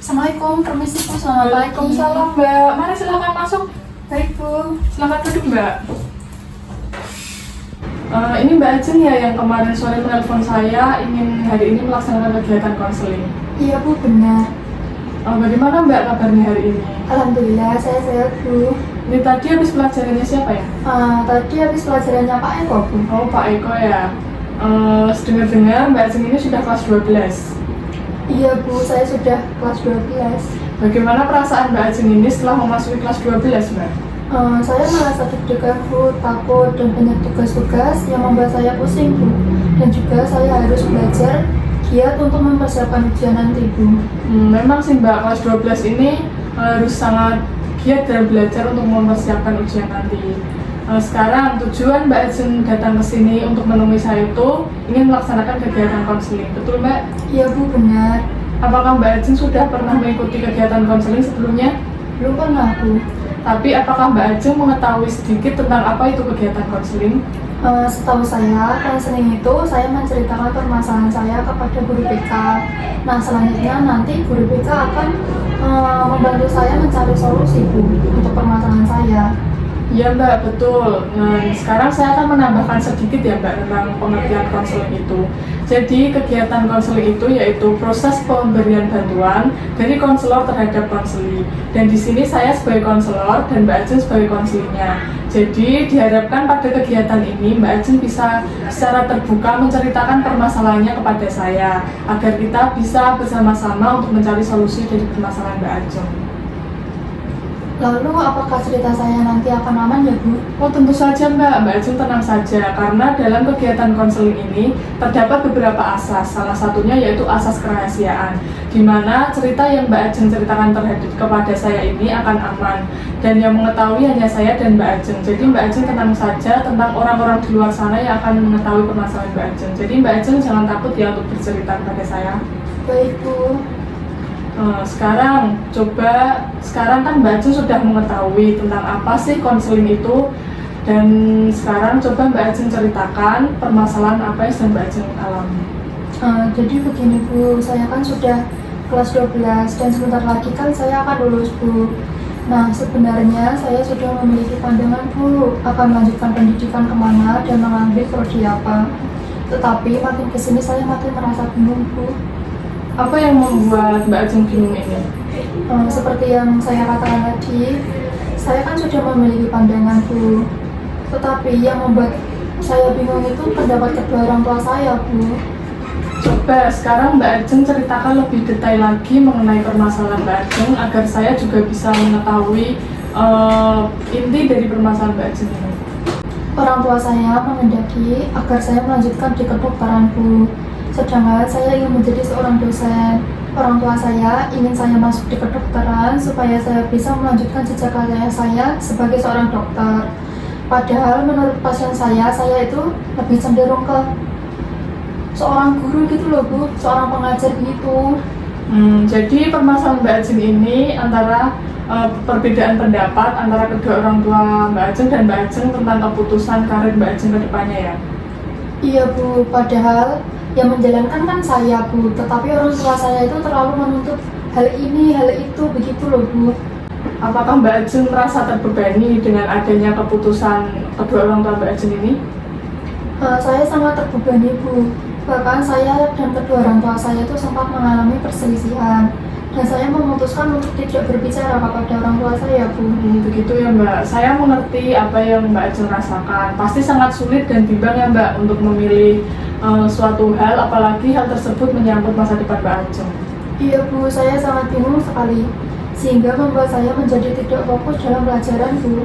Assalamualaikum, permisi Bu, selamat pagi. Waalaikumsalam Mbak, mari silakan masuk. Baik Bu. Silakan duduk Mbak. Ini Mbak Ajeng ya yang kemarin sore menelpon saya ingin hari ini melaksanakan kegiatan konseling. Iya Bu, benar. Bagaimana Mbak kabarnya hari ini? Alhamdulillah, saya sehat Bu. Ini tadi habis pelajarannya siapa ya? Tadi habis pelajarannya Pak Eko Bu. Oh Pak Eko ya. Dengar-dengar Mbak Ajeng ini sudah kelas 12. Iya Bu, saya sudah kelas 12. Bagaimana perasaan Mbak Ajeng ini setelah memasuki kelas 12 Mbak? Saya merasa deg-degan Bu, takut dan banyak tugas-tugas yang membuat saya pusing Bu. Dan juga saya harus belajar giat untuk mempersiapkan ujian nanti Bu. Memang sih Mbak, kelas 12 ini harus sangat giat dan belajar untuk mempersiapkan ujian nanti. Sekarang tujuan Mbak Ajeng datang ke sini untuk menemui saya itu ingin melaksanakan kegiatan konseling, betul Mbak? Iya Bu, benar. Apakah Mbak Ajeng sudah pernah mengikuti kegiatan konseling sebelumnya? Belum pernah Bu. Tapi apakah Mbak Ajeng mengetahui sedikit tentang apa itu kegiatan konseling? Setahu saya, konseling itu saya menceritakan permasalahan saya kepada guru BK. Nah, selanjutnya nanti guru BK akan membantu saya mencari solusi Bu untuk permasalahan saya. Iya Mbak, betul. Nah, sekarang saya akan menambahkan sedikit ya Mbak tentang pengertian konseling itu. Jadi kegiatan konseling itu yaitu proses pemberian bantuan dari konselor terhadap konseli. Dan di sini saya sebagai konselor dan Mbak Ajeng sebagai konselingnya. Jadi diharapkan pada kegiatan ini Mbak Ajeng bisa secara terbuka menceritakan permasalahannya kepada saya agar kita bisa bersama-sama untuk mencari solusi dari permasalahan Mbak Ajeng. Lalu apakah cerita saya nanti akan aman ya Bu? Oh tentu saja Mbak Ajeng tenang saja karena dalam kegiatan konseling ini terdapat beberapa asas, salah satunya yaitu asas kerahasiaan di mana cerita yang Mbak Ajeng ceritakan kepada saya ini akan aman dan yang mengetahui hanya saya dan Mbak Ajeng. Jadi Mbak Ajeng tenang saja tentang orang-orang di luar sana yang akan mengetahui permasalahan Mbak Ajeng. Jadi Mbak Ajeng jangan takut ya untuk bercerita kepada saya. Baik Bu. Sekarang kan Mbak Ajeng sudah mengetahui tentang apa sih konseling itu dan sekarang coba Mbak Ajeng ceritakan permasalahan apa yang sedang Mbak Ajeng alami. Jadi begini Bu, saya kan sudah kelas 12 dan sebentar lagi kan saya akan lulus Bu. Nah sebenarnya saya sudah memiliki pandangan Bu akan melanjutkan pendidikan kemana dan mengambil prodi apa. Tetapi makin kesini saya makin merasa bingung Bu. Apa yang membuat Mbak Ajeng bingung ini? Seperti yang saya katakan tadi, saya kan sudah memiliki pandangan Bu. Tetapi yang membuat saya bingung itu pendapat kedua orang tua saya Bu. Coba sekarang Mbak Ajeng ceritakan lebih detail lagi mengenai permasalahan Mbak Ajeng agar saya juga bisa mengetahui inti dari permasalahan Mbak Ajeng ini. Orang tua saya menghendaki agar saya melanjutkan di kedokteran Bu. Sedangkan saya ingin menjadi seorang dosen. Orang tua saya ingin saya masuk di kedokteran supaya saya bisa melanjutkan jejak karir saya sebagai seorang dokter. Padahal menurut pasien saya itu lebih cenderung ke seorang guru gitu loh Bu, seorang pengajar gitu. Jadi permasalahan Mbak Ajeng ini antara perbedaan pendapat antara kedua orang tua Mbak Ajeng dan Mbak Ajeng tentang keputusan karir Mbak Ajeng ke depannya ya? Iya Bu, padahal yang menjalankan kan saya Bu, tetapi orang tua saya itu terlalu menuntut hal ini, hal itu, begitu loh Bu. Apakah Mbak Ajeng merasa terbebani dengan adanya keputusan kedua orang tua Mbak Ajeng ini? Saya sangat terbebani Bu, bahkan saya dan kedua orang tua saya itu sempat mengalami perselisihan dan saya memutuskan untuk tidak berbicara kepada orang tua saya Bu. Begitu ya Mbak, saya mengerti apa yang Mbak Ajeng rasakan. Pasti sangat sulit dan bimbang ya Mbak untuk memilih suatu hal, apalagi hal tersebut menyangkut masa depan Mbak Ajeng. Iya Bu, saya sangat bingung sekali, sehingga membuat saya menjadi tidak fokus dalam pelajaran Bu.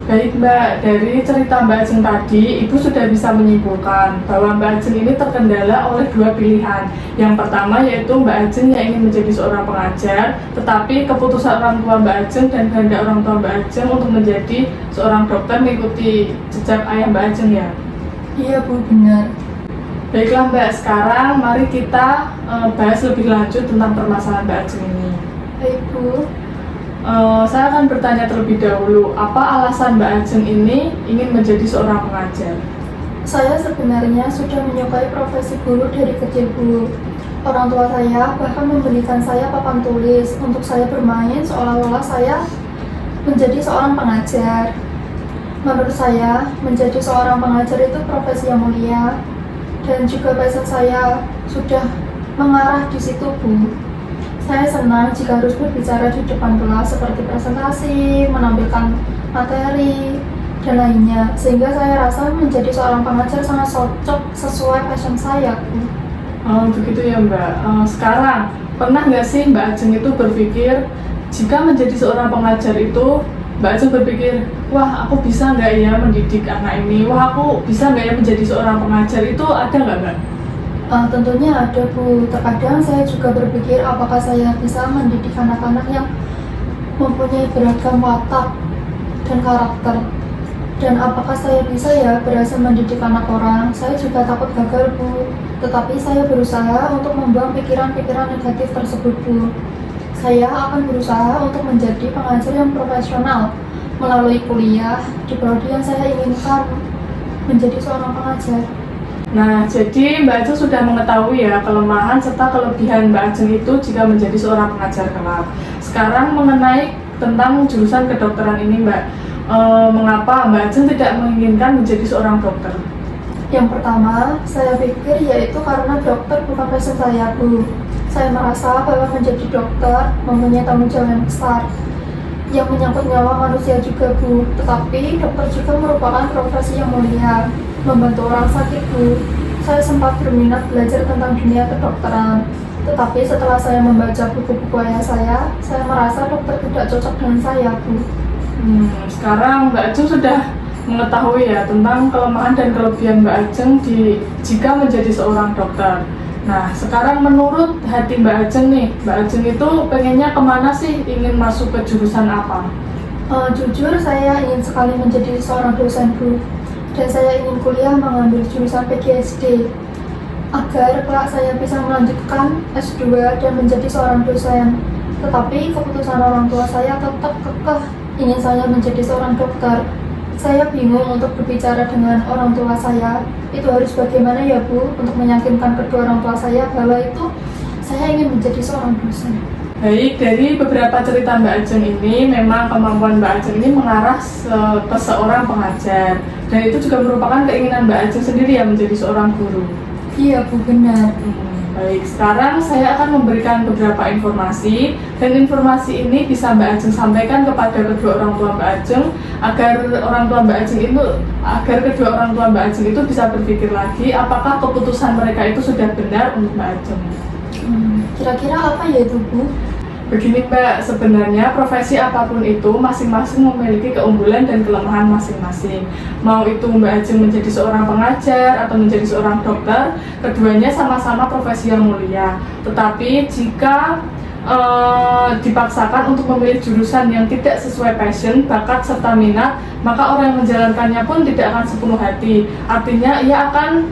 Baik Mbak, dari cerita Mbak Ajeng tadi, Ibu sudah bisa menyimpulkan bahwa Mbak Ajeng ini terkendala oleh dua pilihan. Yang pertama yaitu Mbak Ajeng yang ingin menjadi seorang pengajar, tetapi keputusan orang tua Mbak Ajeng dan kehendak orang tua Mbak Ajeng untuk menjadi seorang dokter mengikuti jejak ayah Mbak Ajeng ya? Iya Bu, benar. Baiklah Mbak, sekarang mari kita bahas lebih lanjut tentang permasalahan Mbak Ajeng ini. Baik Bu. Saya akan bertanya terlebih dahulu, apa alasan Mbak Ajeng ini ingin menjadi seorang pengajar? Saya sebenarnya sudah menyukai profesi guru dari kecil Bu. Orang tua saya bahkan memberikan saya papan tulis untuk saya bermain seolah-olah saya menjadi seorang pengajar. Menurut saya, menjadi seorang pengajar itu profesi yang mulia, dan juga passion saya sudah mengarah di situ, Bu. Saya senang jika harus berbicara di depan kelas seperti presentasi, menampilkan materi, dan lainnya, sehingga saya rasa menjadi seorang pengajar sangat cocok sesuai passion saya, Bu. Oh begitu ya Mbak. Sekarang pernah nggak sih Mbak Ajeng itu berpikir jika menjadi seorang pengajar itu Mbak Ajeng berpikir, wah aku bisa nggak ya mendidik anak ini, wah aku bisa nggak ya menjadi seorang pengajar, itu ada nggak Mbak? Tentunya ada, Bu. Terkadang saya juga berpikir apakah saya bisa mendidik anak-anak yang mempunyai beragam watak dan karakter, dan apakah saya bisa ya berhasil mendidik anak orang. Saya juga takut gagal, Bu, tetapi saya berusaha untuk membuang pikiran-pikiran negatif tersebut, Bu. Saya akan berusaha untuk menjadi pengajar yang profesional melalui kuliah di prodi yang saya inginkan, menjadi seorang pengajar. Nah, jadi Mbak Ajeng sudah mengetahui ya kelemahan serta kelebihan Mbak Ajeng itu jika menjadi seorang pengajar kelak. Sekarang mengenai tentang jurusan kedokteran ini Mbak, mengapa Mbak Ajeng tidak menginginkan menjadi seorang dokter? Yang pertama, saya pikir yaitu karena dokter bukan passion saya, Bu. Saya merasa bahwa menjadi dokter mempunyai tanggung jawab yang besar yang menyangkut nyawa manusia juga, Bu. Tetapi dokter juga merupakan profesi yang mulia, membantu orang sakit, Bu. Saya sempat berminat belajar tentang dunia kedokteran, tetapi setelah saya membaca buku-buku ayah saya merasa dokter tidak cocok dengan saya, Bu. Sekarang Mbak Ajeng sudah mengetahui ya tentang kelemahan dan kelebihan Mbak Ajeng jika menjadi seorang dokter. Nah, sekarang menurut hati Mbak Ajeng nih, Mbak Ajeng itu pengennya kemana sih? Ingin masuk ke jurusan apa? Jujur, saya ingin sekali menjadi seorang dosen, Bu. Dan saya ingin kuliah mengambil jurusan PGSD agar kelak saya bisa melanjutkan S2 dan menjadi seorang dosen. Tetapi keputusan orang tua saya tetap kekeh ingin saya menjadi seorang dokter. Saya bingung untuk berbicara dengan orang tua saya. Itu harus bagaimana ya, Bu, untuk meyakinkan kedua orang tua saya bahwa itu saya ingin menjadi seorang dosen. Baik, dari beberapa cerita Mbak Ajeng ini, memang kemampuan Mbak Ajeng ini mengarah ke seorang pengajar. Dan itu juga merupakan keinginan Mbak Ajeng sendiri ya menjadi seorang guru. Iya, Bu, benar. Baik, sekarang saya akan memberikan beberapa informasi, dan informasi ini bisa Mbak Ajeng sampaikan kepada kedua orang tua Mbak Ajeng agar kedua orang tua Mbak Ajeng itu bisa berpikir lagi apakah keputusan mereka itu sudah benar untuk Mbak Ajeng. Kira-kira apa ya itu, Bu? Begini Mbak, sebenarnya profesi apapun itu masing-masing memiliki keunggulan dan kelemahan masing-masing. Mau itu Mbak Ajeng menjadi seorang pengajar atau menjadi seorang dokter, keduanya sama-sama profesi yang mulia. Tetapi jika dipaksakan untuk memilih jurusan yang tidak sesuai passion, bakat, serta minat, maka orang yang menjalankannya pun tidak akan sepenuh hati. Artinya ia akan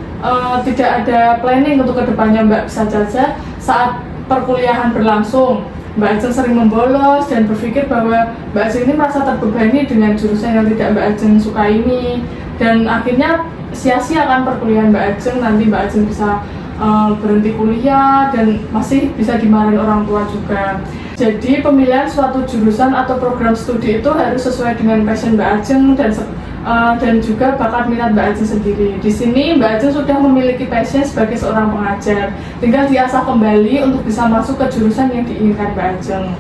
tidak ada planning untuk kedepannya Mbak. Bisa saja saat perkuliahan berlangsung, Mbak Ajeng sering membolos dan berpikir bahwa Mbak Ajeng ini merasa terbebani dengan jurusan yang tidak Mbak Ajeng suka ini, dan akhirnya sia-sia kan perkuliahan Mbak Ajeng. Nanti Mbak Ajeng bisa berhenti kuliah dan masih bisa dimarahin orang tua juga. Jadi pemilihan suatu jurusan atau program studi itu harus sesuai dengan passion Mbak Ajeng dan juga bakat minat Mbak Ajeng sendiri. Di sini Mbak Ajeng sudah memiliki passion sebagai seorang pengajar, tinggal diasah kembali untuk bisa masuk ke jurusan yang diinginkan Mbak Ajeng.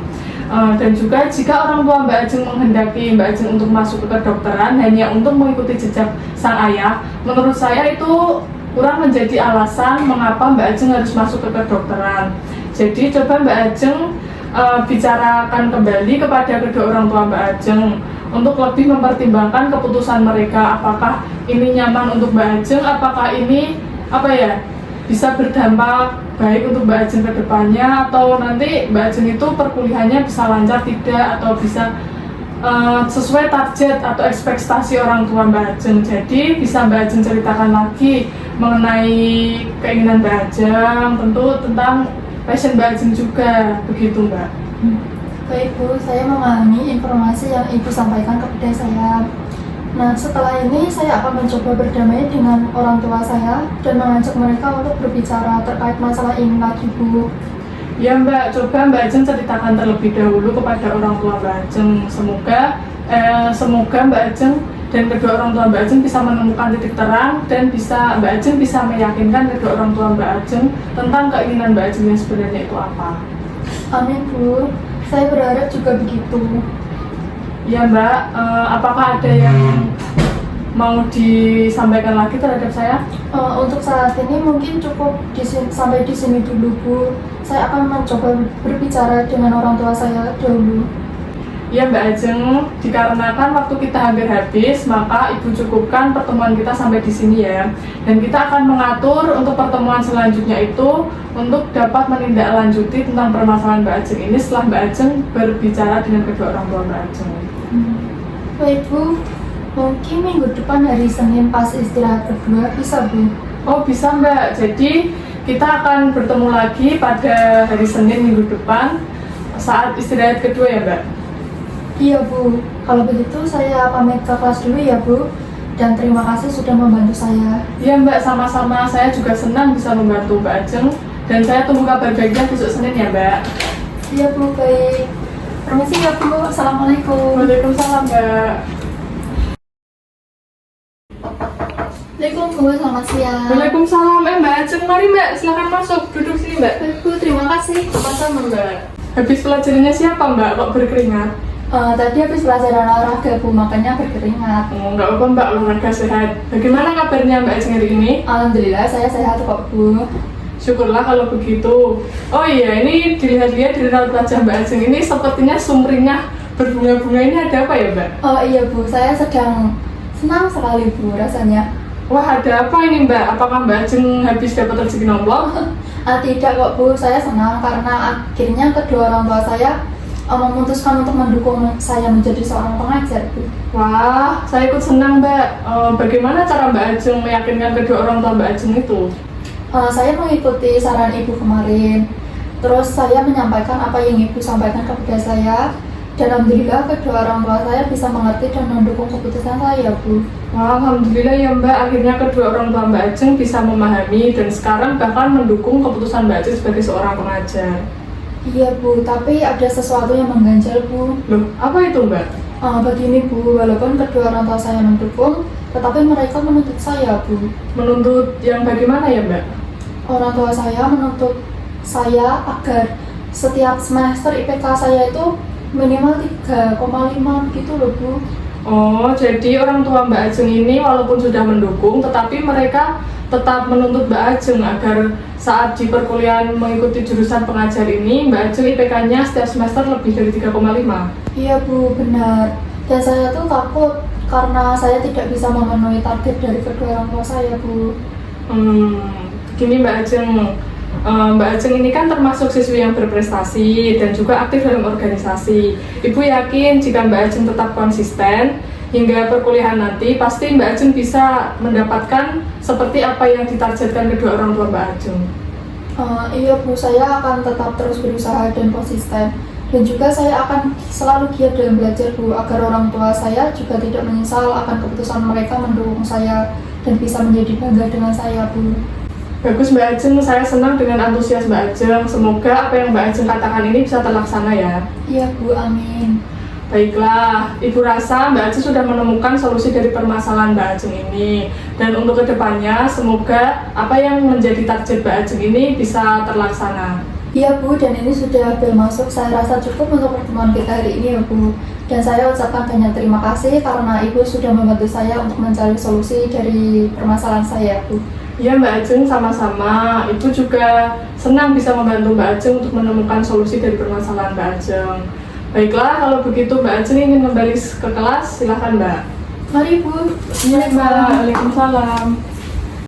Dan juga jika orang tua Mbak Ajeng menghendaki Mbak Ajeng untuk masuk ke kedokteran hanya untuk mengikuti jejak sang ayah, menurut saya itu kurang menjadi alasan mengapa Mbak Ajeng harus masuk ke kedokteran. Jadi coba Mbak Ajeng bicarakan kembali kepada kedua orang tua Mbak Ajeng untuk lebih mempertimbangkan keputusan mereka, apakah ini nyaman untuk Mbak Ajeng, apakah ini bisa berdampak baik untuk Mbak Ajeng ke depannya, atau nanti Mbak Ajeng itu perkuliahannya bisa lancar tidak, atau bisa sesuai target atau ekspektasi orang tua Mbak Ajeng. Jadi bisa Mbak Ajeng ceritakan lagi mengenai keinginan Mbak Ajeng, tentu tentang passion Mbak Ajeng juga, begitu Mbak. Baik, Bu, saya memahami informasi yang Ibu sampaikan kepada saya. Nah, setelah ini saya akan mencoba berdamai dengan orang tua saya dan mengajak mereka untuk berbicara terkait masalah ini lagi, Bu. Ya Mbak, coba Mbak Ajeng ceritakan terlebih dahulu kepada orang tua Mbak Ajeng. Semoga Mbak Ajeng dan kedua orang tua Mbak Ajeng bisa menemukan titik terang dan Mbak Ajeng bisa meyakinkan kedua orang tua Mbak Ajeng tentang keinginan Mbak Ajeng yang sebenarnya itu apa. Amin, Bu. Saya berharap juga begitu. Ya Mbak, apakah ada yang mau disampaikan lagi terhadap saya? Untuk saat ini mungkin cukup sampai di sini dulu, Bu. Saya akan mencoba berbicara dengan orang tua saya dulu. Ya Mbak Ajeng, dikarenakan waktu kita hampir habis, maka Ibu cukupkan pertemuan kita sampai di sini ya. Dan kita akan mengatur untuk pertemuan selanjutnya itu untuk dapat menindaklanjuti tentang permasalahan Mbak Ajeng ini setelah Mbak Ajeng berbicara dengan kedua orang tua Mbak Ajeng. Baik, Bu. Mungkin minggu depan hari Senin pas istirahat kedua bisa, Bu? Oh bisa Mbak, jadi kita akan bertemu lagi pada hari Senin minggu depan saat istirahat kedua ya Mbak? Iya, Bu. Kalau begitu saya pamit ke kelas dulu ya, Bu. Dan terima kasih sudah membantu saya. Iya Mbak, sama-sama. Saya juga senang bisa membantu Mbak Ajeng. Dan saya tunggu kabar baiknya besok Senin ya Mbak. Iya, Bu. Baik. Permisi ya, Bu. Assalamualaikum. Waalaikumsalam Mbak. Assalamualaikum, Bu. Selamat siang. Waalaikumsalam. Mbak Ajeng, mari Mbak, silakan masuk. Duduk sini Mbak. Baik, Bu. Terima kasih. Sama-sama Mbak. Habis pelajarannya siapa Mbak? Kok berkeringat? Tadi habis pelajaran olahraga, Bu. Makanya berkeringat. Nggak apa-apa Mbak, olahraga sehat. Bagaimana kabarnya Mbak Ajeng hari ini? Alhamdulillah saya sehat kok, Bu. Syukurlah kalau begitu. Oh iya, ini dilihat-lihat dari raut wajah Mbak Ajeng ini sepertinya sumringah berbunga-bunga. Ini ada apa ya Mbak? Oh iya, Bu. Saya sedang senang sekali, Bu, rasanya. Wah, ada apa ini Mbak? Apakah Mbak Ajeng habis dapat rezeki nomplok? Tidak kok, Bu. Saya senang karena akhirnya kedua orang tua saya memutuskan untuk mendukung saya menjadi seorang pengajar, Bu. Wah, saya ikut senang Mbak. Bagaimana cara Mbak Ajeng meyakinkan kedua orang tua Mbak Ajeng itu? Saya mengikuti saran Ibu kemarin. Terus saya menyampaikan apa yang Ibu sampaikan kepada saya. Dan alhamdulillah kedua orang tua saya bisa mengerti dan mendukung keputusan saya, Bu. Wah, alhamdulillah ya Mbak. Akhirnya kedua orang tua Mbak Ajeng bisa memahami dan sekarang bahkan mendukung keputusan Mbak Ajeng sebagai seorang pengajar. Iya, Bu, tapi ada sesuatu yang mengganjal, Bu. Loh, apa itu Mbak? Begini, Bu, walaupun kedua orang tua saya mendukung, tetapi mereka menuntut saya, Bu. Menuntut yang bagaimana ya Mbak? Orang tua saya menuntut saya agar setiap semester IPK saya itu minimal 3,5 gitu loh, Bu. Oh, jadi orang tua Mbak Ajeng ini walaupun sudah mendukung, tetapi mereka tetap menuntut Mbak Ajeng agar saat di perkuliahan mengikuti jurusan pengajar ini, Mbak Ajeng IPK-nya setiap semester lebih dari 3,5. Iya, Bu, benar. Dan saya tuh takut karena saya tidak bisa memenuhi target dari kedua orang tua saya, Bu. Gini Mbak Ajeng, Mbak Ajeng ini kan termasuk siswi yang berprestasi dan juga aktif dalam organisasi. Ibu yakin jika Mbak Ajeng tetap konsisten hingga perkuliahan nanti, pasti Mbak Ajeng bisa mendapatkan seperti apa yang ditargetkan kedua orang tua Mbak Ajeng. Iya, Bu, saya akan tetap terus berusaha dan konsisten. Dan juga saya akan selalu giat dalam belajar, Bu, agar orang tua saya juga tidak menyesal akan keputusan mereka mendukung saya dan bisa menjadi bangga dengan saya, Bu. Bagus Mbak Ajeng, saya senang dengan antusias Mbak Ajeng. Semoga apa yang Mbak Ajeng katakan ini bisa terlaksana ya. Iya, Bu, amin. Baiklah, Ibu rasa Mbak Ajeng sudah menemukan solusi dari permasalahan Mbak Ajeng ini. Dan untuk kedepannya, semoga apa yang menjadi target Mbak Ajeng ini bisa terlaksana. Iya, Bu, dan ini sudah bel masuk. Saya rasa cukup untuk pertemuan kita hari ini ya, Bu. Dan saya ucapkan banyak terima kasih karena Ibu sudah membantu saya untuk mencari solusi dari permasalahan saya, Bu. Ya Mbak Ajeng, sama-sama. Ibu juga senang bisa membantu Mbak Ajeng untuk menemukan solusi dari permasalahan Mbak Ajeng. Baiklah, kalau begitu Mbak Ajeng ingin kembali ke kelas, silakan Mbak. Mari, Bu. Iya Mbak, Waalaikumsalam.